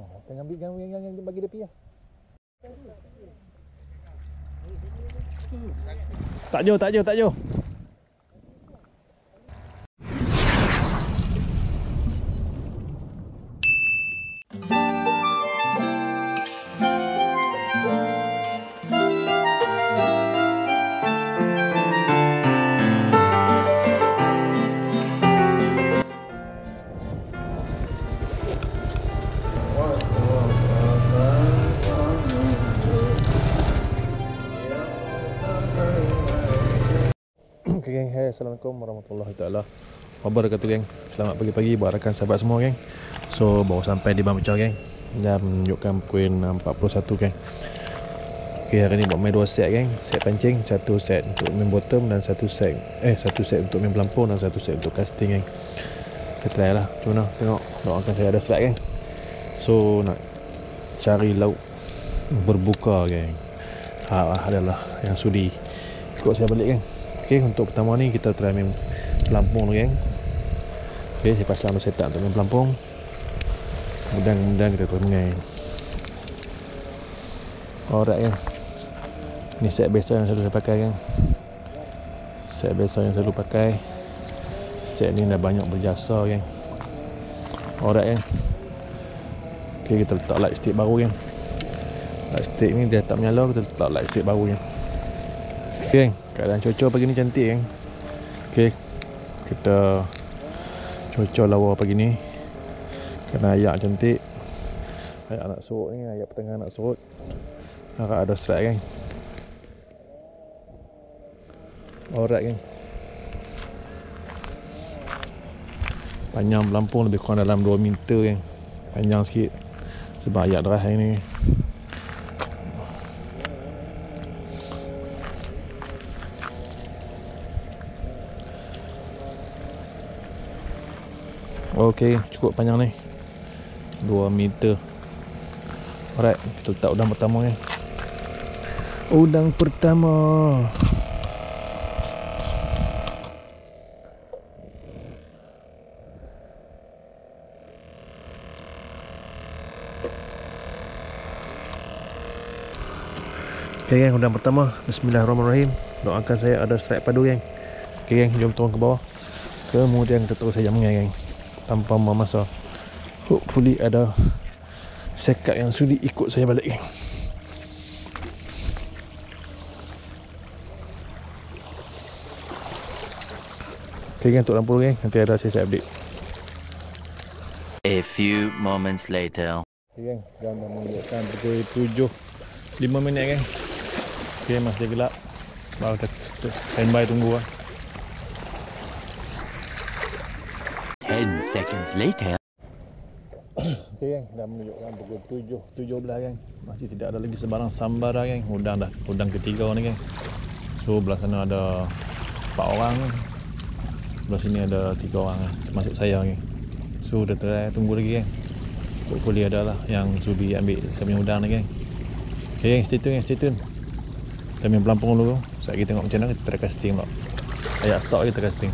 Tengah ambil yang bagi dia pergi lah. Tak jauh. Okay, geng. Hai, Assalamualaikum warahmatullahi taala wabarakatuh, geng. Selamat pagi-pagi buat rakan sahabat semua, geng. So, baru sampai di Bambicau, geng. Dah menunjukkan pukul 6.41, geng. Okay, hari ni buat main 2 set, geng. Set pancing, satu set untuk main bottom dan satu set untuk main pelampung dan satu set untuk casting, geng. Kita try lah. Cuma nak tengok, doakan saya ada strike, geng. So, nak cari lauk berbuka, geng. Adalah yang sudi ikut saya balik, geng. Okay, untuk pertama ni kita try main pelampung dulu, geng. Okay, saya pasang dulu setup untuk main pelampung. Kemudian kita terus mengai. Alright, geng. Ni set biasa yang selalu saya pakai, geng. Set biasa yang selalu pakai. Set ni dah banyak berjasa, geng. Alright, geng. Okay, kita letak light stick baru, geng. Light stick ni dia tak menyala, kita letak light stick baru, geng. Okay, geng. Keadaan cuaca pagi ni cantik, geng. Okay, kita cuaca lawa pagi ni. Kena ayak cantik. Ayak nak surut ni, ayak petengah nak surut. Harap ada strike, geng. Alright, geng. Panjang pelampung lebih kurang dalam 2 meter, geng. Panjang sikit sebab ayak deras hari ni. Okey, cukup panjang ni 2 meter. Alright, kita letak udang pertama, ni. Udang pertama. Okey, geng, udang pertama. Bismillahirrahmanirrahim. Doakan saya ada strike padu, geng. Okey, geng, jom turun ke bawah. Kemudian kita terus saja mengai, geng. Tanpa memasa. Hopefully ada sekat yang sudi ikut saya balik, geng. Okay, geng, untuk lampu, geng. Nanti ada saya update. A few moments later. Okay, geng, jam dah menunjukkan pukul 7.05, geng. Okay, masih gelap. Baru kita standby tunggu lah. 10 seconds later. Okay, geng, dah menunjukkan pukul 7.17, geng. Masih tidak ada lagi sebarang sambara, geng. Udang ketiga ni, geng. So, belah sana ada 4 orang. Belah sini ada 3 orang, termasuk saya, geng. So, dah try tunggu lagi, geng. Hopefully ada lah yang sudi ambil saya punya udang ni, geng. Okay, geng, stay tune, geng, stay tune. Kita main pelampung dulu. Sekejap kita tengok macam mana kita try casting pula. Ayak stop kita casting.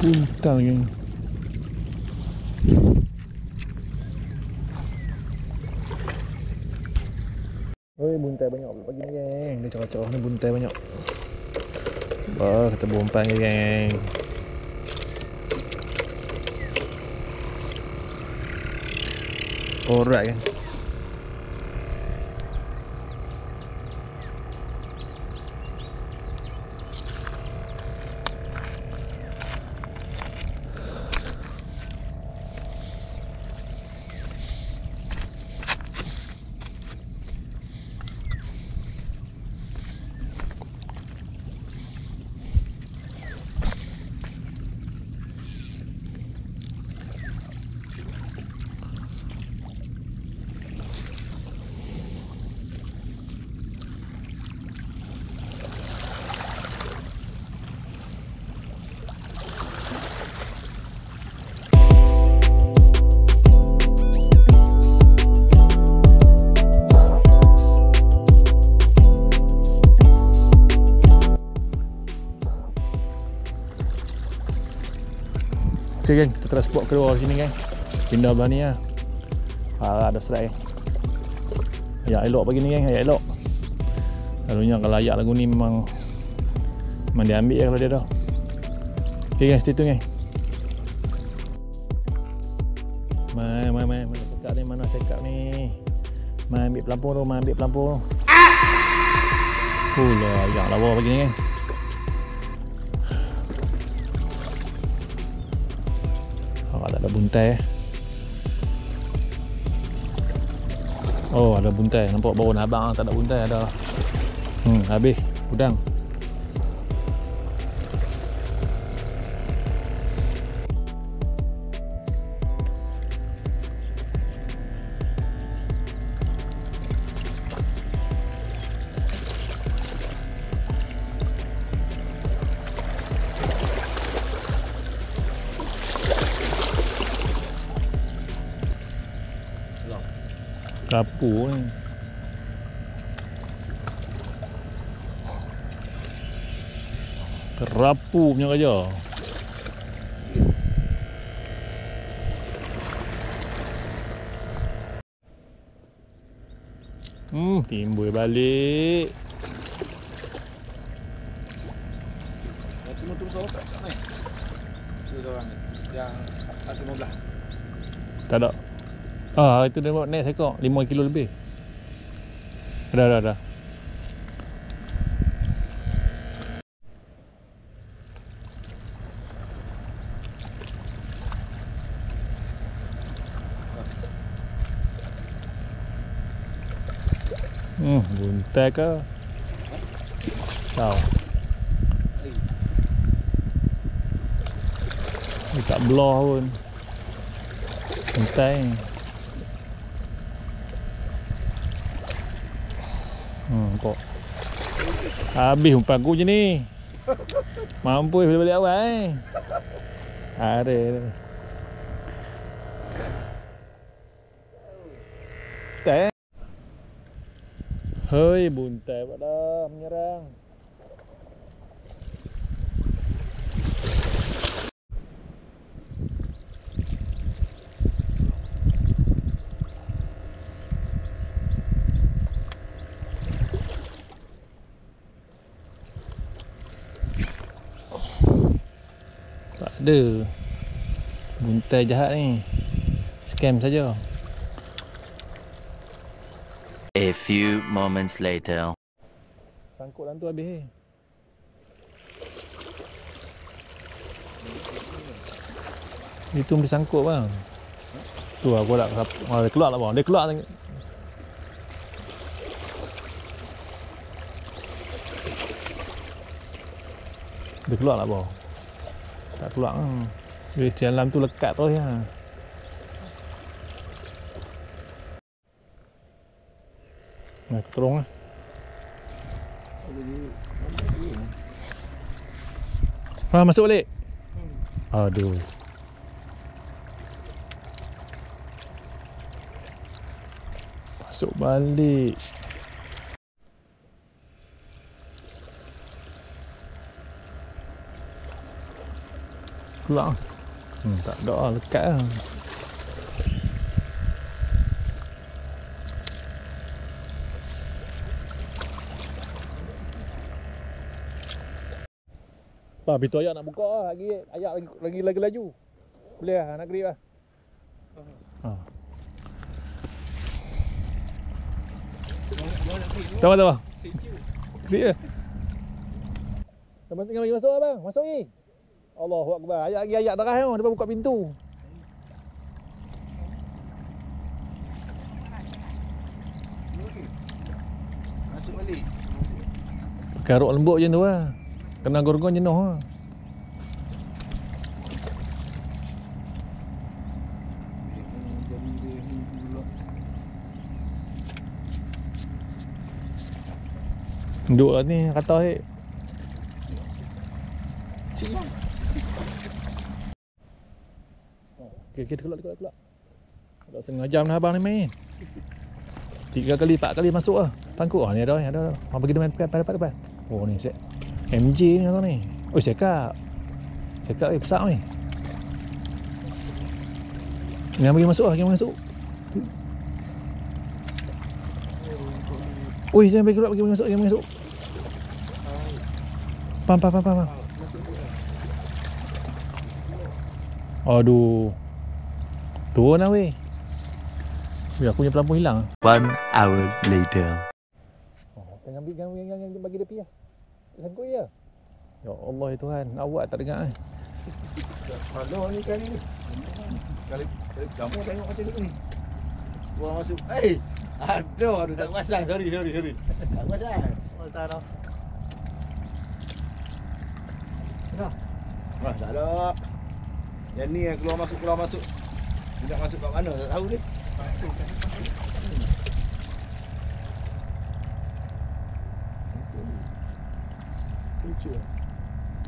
Puntang, geng. Oi, buntai banyak pagi ni, geng. Dia cerah-cerah ni buntai banyak. Bah, kita bumpang, geng. Alright, geng. Okay geng, kita try spot keluar sini geng. Pindah belah ni lah. Ada strike geng. Ayak elok pagi ni geng, ayak elok. Selalunya kalau ayak lagu ni memang dia ambil lah kalau dia dah. Okay geng, stay tune geng. Mana sekap ni, mana sekap ni. Mai ambil pelampung tu, mai ambil pelampung tu. Lah, ayak lawa pagi ni geng. Ada buntai. Oh, ada buntai. Nampak bawah abang tak ada buntai ada. Habis udang. Kerapu ni. Kerapu punya kerja. Timbul balik. Tunggu soal tak ni. Tu orang ni yang 15. Tak ada. Itu dia buat naik sekok 5 kilo lebih. Dah. Buntai ke? Tahu. Dia tak belah pun. Buntai. Kok. Habis umpan aku je ni. Mampu boleh balik awal Ada. Buntai. Hei, buntai pada menyerang. Tak ada. Buntai jahat ni. Scam saja. A few moments later. Sangkut dalam tu habis. Itu boleh sangkut bang. Tu aku nak dia keluar lah bang. Dia keluar. Dia keluar lah bang. Tak keluar kan. Dia dalam tu lekat terus ya. Nah, terong lah. Masuk balik. Aduh. Masuk balik. Keluar. Tak ada lah, lekat lah. Pak, pintu ayak nak buka lah. Ayak lagi laju. Boleh lah, nak grip lah. Tama. Grip lah. Masuk lah bang, masuk ni. Allahu Akbar. Ayak darah tu. Dia buka pintu. Masuk balik. Karuk lembut macam tu lah. Kena gorgon jenuh lah. Duduk lah ni kata hek. Okey, keluar. Dah setengah jam dah abang ni main. 3 kali 4 kali masuk lah. Tangkuk ni ada. Abang pergi depan. Oh ni set. MJ ni tu ni. Oh cakap besar ni. Jangan bagi masuk lah, jangan masuk. Ui, jangan bagi keluar, bagi masuk, jangan masuk. Pam. Aduh. Turun lah weh. Biar aku punya pelampung hilang. 1 hour later. Oh, jangan bagi dia pergi lah. Sangkut je. Ya Allah ya Tuhan, awak tak dengar eh. Kalau ni kali ni. Kali kamu tengok macam ni. Buang masuk. Aduh, tak pasal. Sorry. Tak pasal. Pasal dah. Dah. Tak ada. Yang ni yang keluar masuk. Tidak masuk kat mana tak tahu ni. Lucu.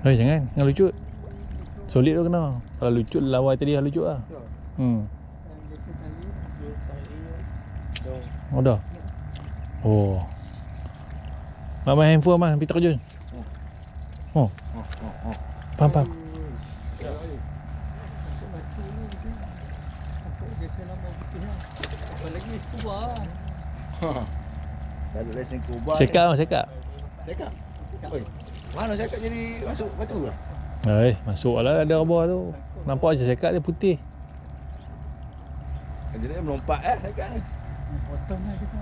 Jangan lucut. Solid tu kena. Kalau lucut lawan tadi dah lucut lah. Oh dah. Oh. Mak main handphone mah, pergi terjun. Oh. Pam. Tak ada lesen kubah. Cekak. Cekak. Oi. Mana cekak jadi masuk batu lah? Masuk lah ada rabah tu. Nampak je cekak dia putih. Jadi melompat cekak ni. Potong lah kita.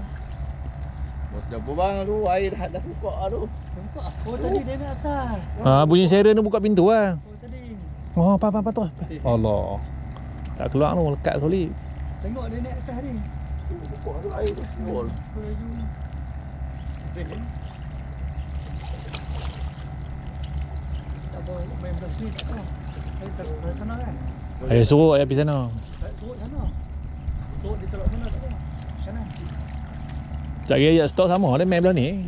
Dah berbang tu, air dah tukar tu. Nampak? Oh tadi dia nak atas. Bunyi siren tu buka pintu lah. Oh tadi. Oh, pam tu. Allah. Tak keluar tu, lekat solid. Tengok dia naik atas ni. Tukar tu air tu. Bol. Laju. Tak boleh main belah sini tak. Tak sana kan? Ayo suruh ayah pergi sana. Tak turut sana. Turut dia telok sana tak apa. Sana. Tak kira ayat stok sama dia main belah ni.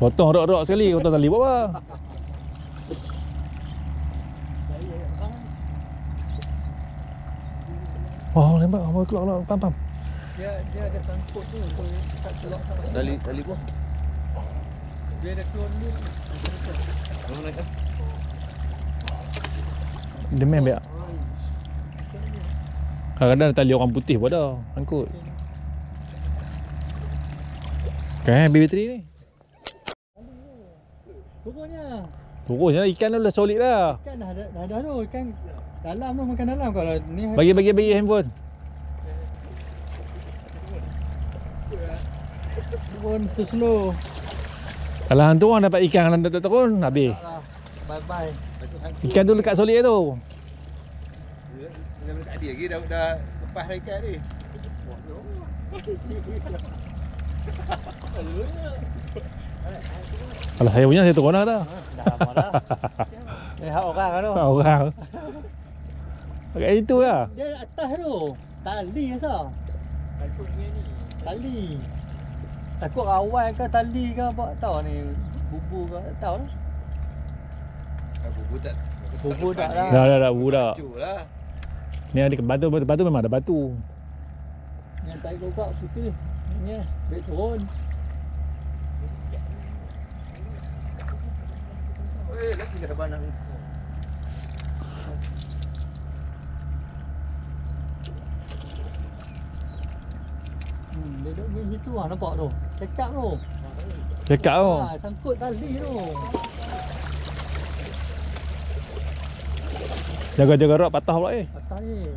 Potong rok-rok sekali, potong tali buat apa? Oh, nampak keluar pam. Dia ada sangkut tu, so tak keluar sama. Tali buah. Dia dah keluar dulu. Dia main biar. Kadang-kadang tali orang putih pun dah angkut. Kan bateri ni. Turun je lah, ikan tu dah solid dah. Ikan dah ada tu, ikan dalam tu makan dalam kalau ni. Bagi handphone. Turun slow. Kalau hantu orang dapat ikan tak turun, habis. Bye. Ikan tu lekat solid tu. Dia tak ada lagi dah lepas dah ikan ni. Kalau saya punya saya turun dah. Dah lama dah. Ni hak orang kan tu. Orang. Pakai itu lah. Dia atas tu. Tali asal. Takut dia ni. Tali. Takut rawan ke tali ke apa tak tahu ni. Bubu ke tak tahu lah. Bubu tak lah. Dah budak. Hancur lah. Ni ada batu memang ada batu. Yang tarik kokak putih. Ni baik turun. Lagi dah banang. Dia duduk di situ lah nampak tu. Cekak tu. Cekak tu. Sangkut tali tu. Jaga rod patah pula Atas ni.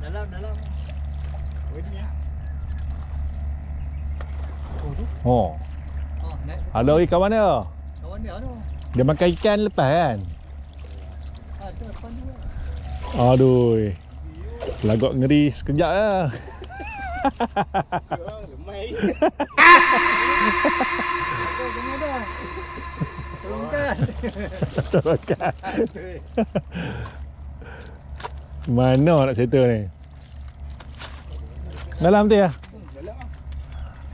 Dalam. Oh. Naik. Ada ikan mana? Kawan dia tu. Dia makan ikan lepas kan? Tu depan tu. Aduh. Lagot ngeri sekejap lah. Lemai. Tengok dah. Tolongkan. Tolongkan. Mana nak settle ni? Dalam tu ya?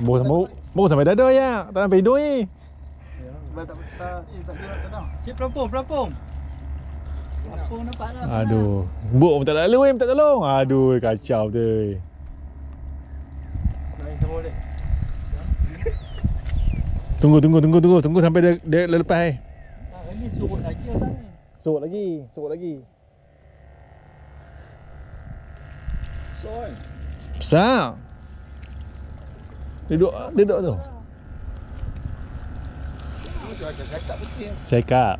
Baru sampai dada ya. Tak sampai hidung ni. Cik pelampung. Pelampung nampak tak? Aduh. Buk pun tak lalu minta tolong. Aduh kacau tu. Tunggu sampai dia lepas Ini surut lagi asal ni. Surut lagi. Soal. Besar. Duduk tu. Cuaca cakap betul. Cakap.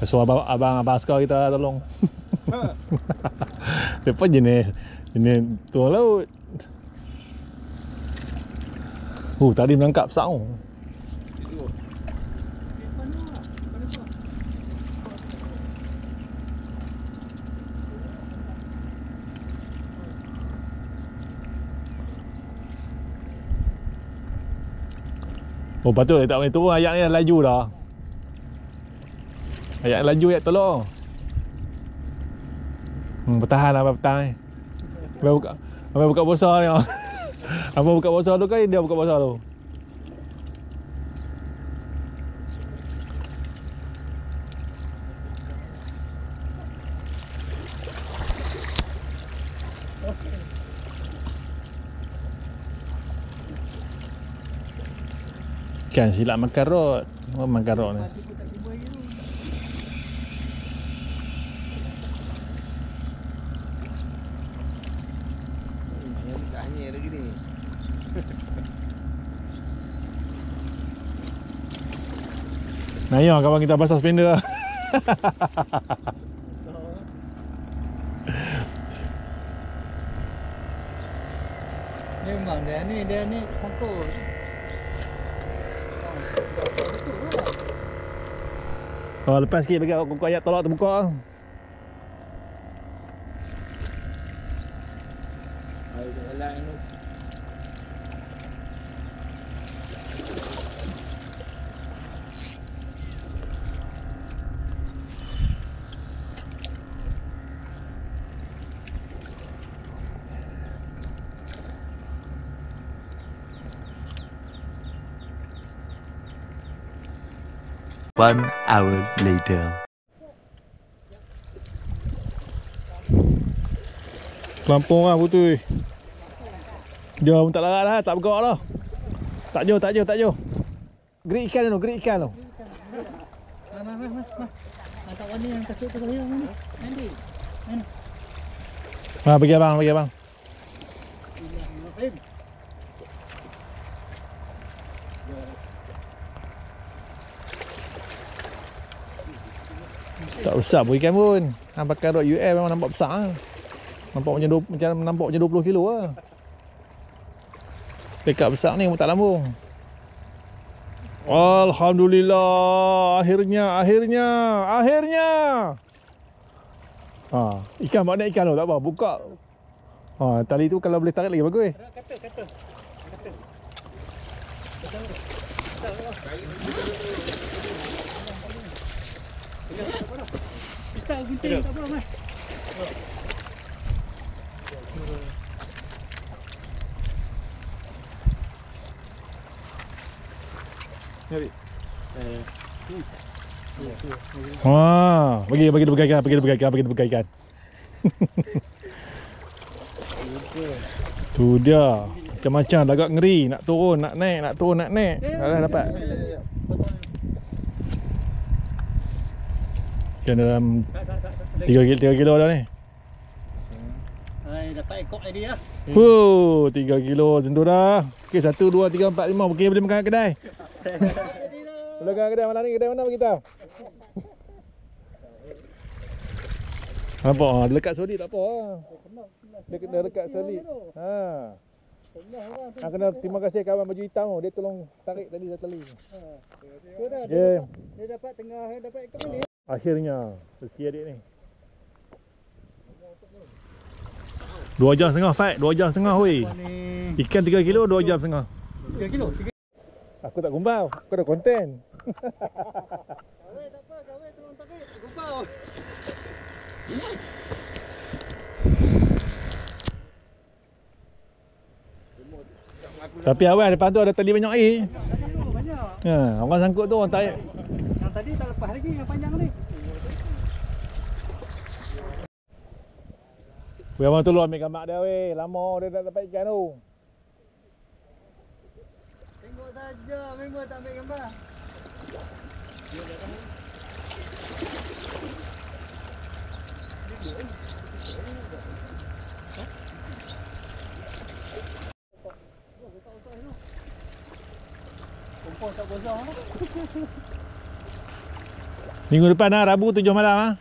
So abang askar kita tolong. Depan jenis tuang laut. Tadi menangkap besar tu. Patut dia tak boleh turun. Ayak ni dah laju dah. Ayak laju, ayak tolong. Bertahan lah, bertahan ni. Abang buka besar ni. Abang buka besar tu kan, dia buka besar tu. Kan silap makan rod. Makan rod ni. Hanya lagi ni. Naya kawan kita pasal spender lah. Memang dia ni sangkut. Lepas sikit bagi aku ayat tolak terbuka. Air jalan tu. One hour later. Lampung lah putui. Jom tak larat dah, tak bergerak dah. Tak jauh. Gerik ikan tu. Nah. Tak warna yang kasut tu saya ni. Nanti. Bagi abang. Tak besar pun ikan pun. Pakai rod UL memang nampak besar lah. Nampak macam 20 kilo lah. Tekak besar ni pun tak lambung. Alhamdulillah, akhirnya. Ikan banyak ikan tu, tak apa, buka. Tali tu kalau boleh tarik lagi bagus. Kata. Pisau gunting tak apa mas. Bagi dia pegaikan. Tu dia. Macam-macam dah agak ngeri. Nak turun, nak naik. Dah dapat. Kan dalam 3 kilo dah ni. Dapat ekor tadi lah. 3 kilo tentu dah. Okey, 1, 2, 3, 4, 5. Okey, boleh makan kat kedai. Boleh makan kat kedai malam ni. Kedai mana bagi tahu? Nampak? Dia lekat solid tak apa. Dia kena lekat solid. Kena terima kasih kawan baju hitam tu. Dia tolong tarik tadi satu tali. Dia dapat tengah, dapat ekor ni. Akhirnya rezeki adik ni. 2 jam setengah fight, 2 jam setengah weh. Ikan 3 kilo, 2 jam setengah. 3 kilo. Aku tak gumbau, aku ada konten. Kawai tak apa, kawai tolong tarik, tak gumpau. Tapi awal depan tu ada tali banyak air. Banyak. Orang sangkut tu orang tarik. Yang tadi tak lepas lagi, yang panjang ni. Weh, abang tolong ambil gambar dia weh. Lama dia tak dapat ikan tu. Tengok saya ajar. Memang tak ambil gambar. Kompos tak bosah. Minggu depan lah, Rabu 7 malam ah.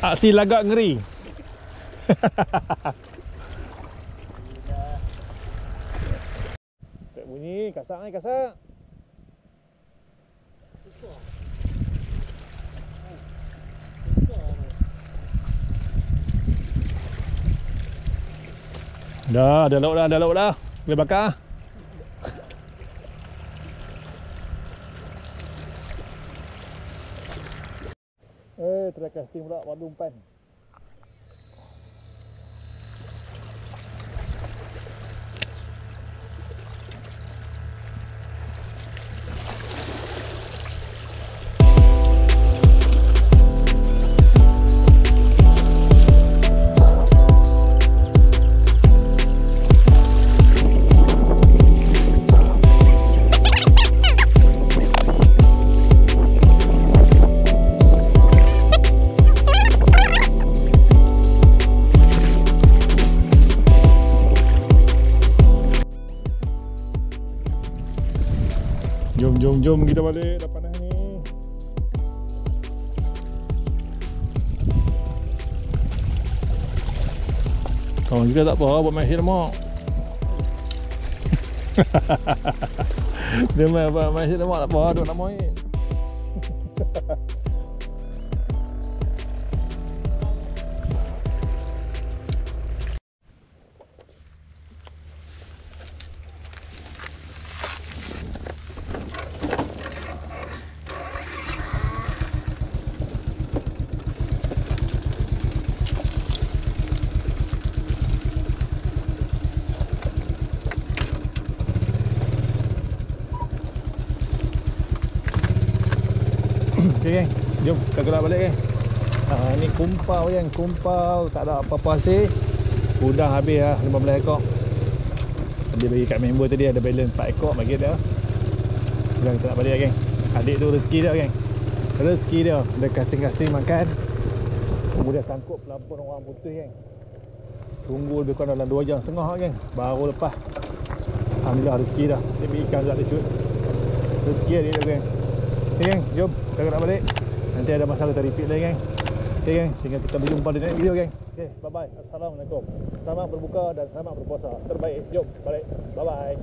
Aksi lagak ngeri. Tak bunyi, kasak ni, kasak. Dah, dah lauk dah. Boleh bakar. Try casting pula padu umpan. Jom kita balik, dah panas ni. Kawan kita tak apa buat main lemak. Dia main lemak tak apa, duk nak main. Okay geng, jom kita gerak balik geng. Ni kumpau geng, kumpau tak ada apa-apa hasil. Udang habis lah 15 ekor. Dia bagi kat member tadi ada balance 4 ekor bagi dia. Sekarang kita nak balik geng. Adik tu rezeki dia geng. Rezeki dia, dia casting-casting makan. Kemudian sangkut pelampun orang putih geng. Tunggu lebih kurang dalam 2 jam setengah geng, baru lepas. Alhamdulillah rezeki dah. Asyik ikan tak ada cut. Rezeki dia geng. Okay geng, jom kita gerak balik. Nanti ada masalah kita repeat lagi geng. Okay geng, sehingga kita berjumpa di next video geng. Okay, bye bye. Assalamualaikum. Selamat berbuka dan selamat berpuasa. Terbaik. Jom balik. Bye bye.